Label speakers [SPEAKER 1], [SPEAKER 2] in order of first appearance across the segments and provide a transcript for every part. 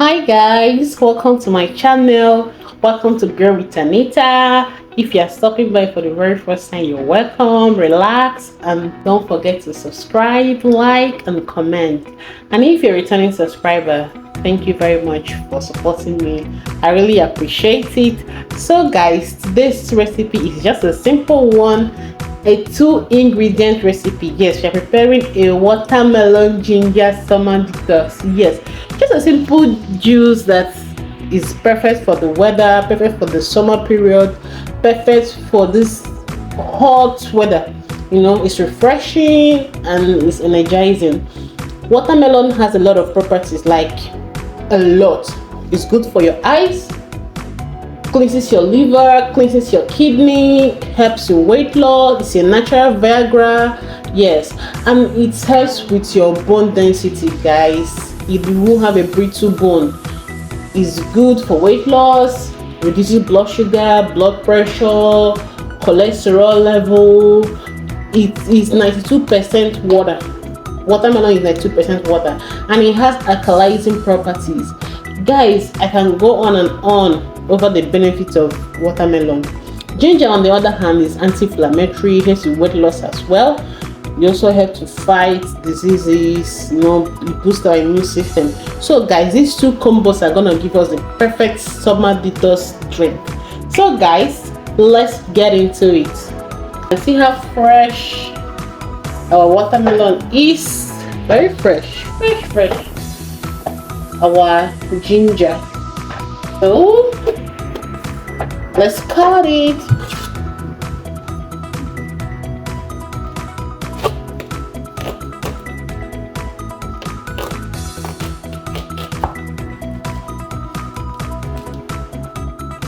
[SPEAKER 1] Hi guys, welcome to my channel. Welcome to Girl with Anita. If you are stopping by for the very first time, you're welcome. Relax and don't forget to subscribe, like and comment. And if you're a returning subscriber, thank you very much for supporting me. I really appreciate it. So guys, today's recipe is just a simple one, a 2-ingredient recipe. Yes, we are preparing a watermelon ginger summer detox. Yes, just a simple juice that is perfect for the weather, perfect for the summer period, perfect for this hot weather. You know, it's refreshing and it's energizing. Watermelon has a lot of properties, like a lot. It's good for your eyes, cleanses your liver, cleanses your kidney, helps in weight loss. It's a natural Viagra. Yes, and it helps with your bone density, guys. If you won't have a brittle bone, it's good for weight loss, reduces blood sugar, blood pressure, cholesterol level. It is 92% water. Watermelon is 92% water, and it has alkalizing properties. Guys, I can go on and on over the benefits of watermelon. Ginger, on the other hand, is anti-inflammatory, helps with weight loss as well. It also helps to fight diseases, it boosts our immune system. So guys, these two combos are gonna give us the perfect summer detox drink. So guys, let's get into it. And see how fresh our watermelon is. Very fresh. Our ginger. So let's cut it.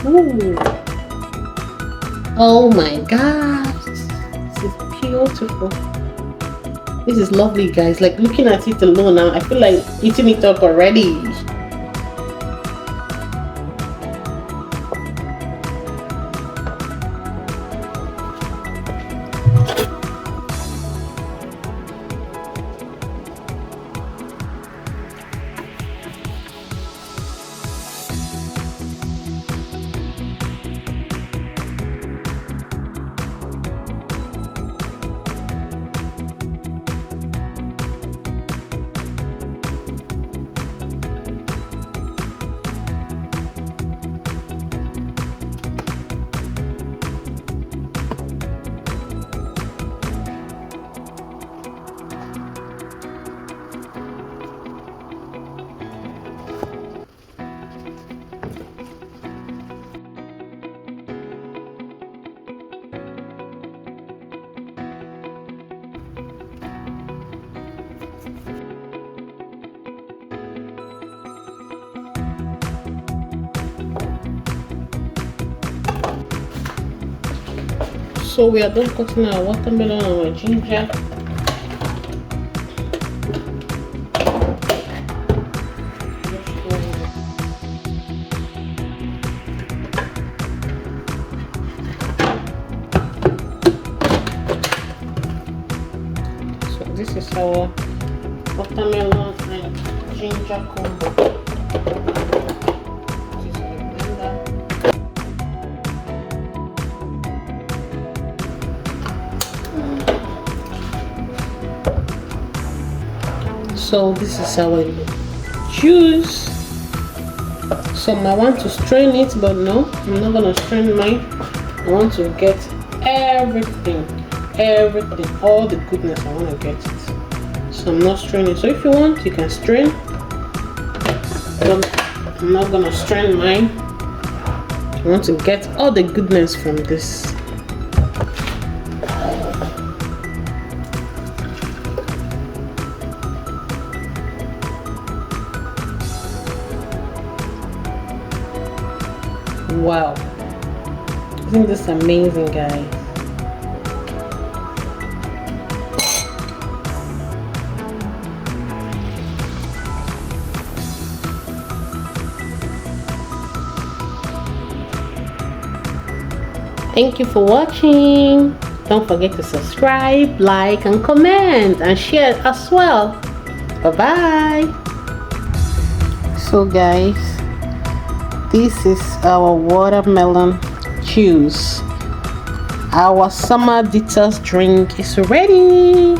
[SPEAKER 1] Ooh. Oh my gosh, this is beautiful. This is lovely, guys. Like, looking at it alone now, I feel like eating it up already. So we are done cutting our watermelon and our ginger. So this is our watermelon and ginger combo. So this is our juice. Some I want to strain it, but no, I'm not gonna strain mine. I want to get everything, all the goodness. I want to get it, so I'm not straining. So if you want, you can strain, but I'm not gonna strain mine. I want to get all the goodness from this. Wow, isn't this amazing, guys? Thank you for watching. Don't forget to subscribe, like and comment and share as well. Bye bye. So guys, this is our watermelon juice. Our summer detox drink is ready.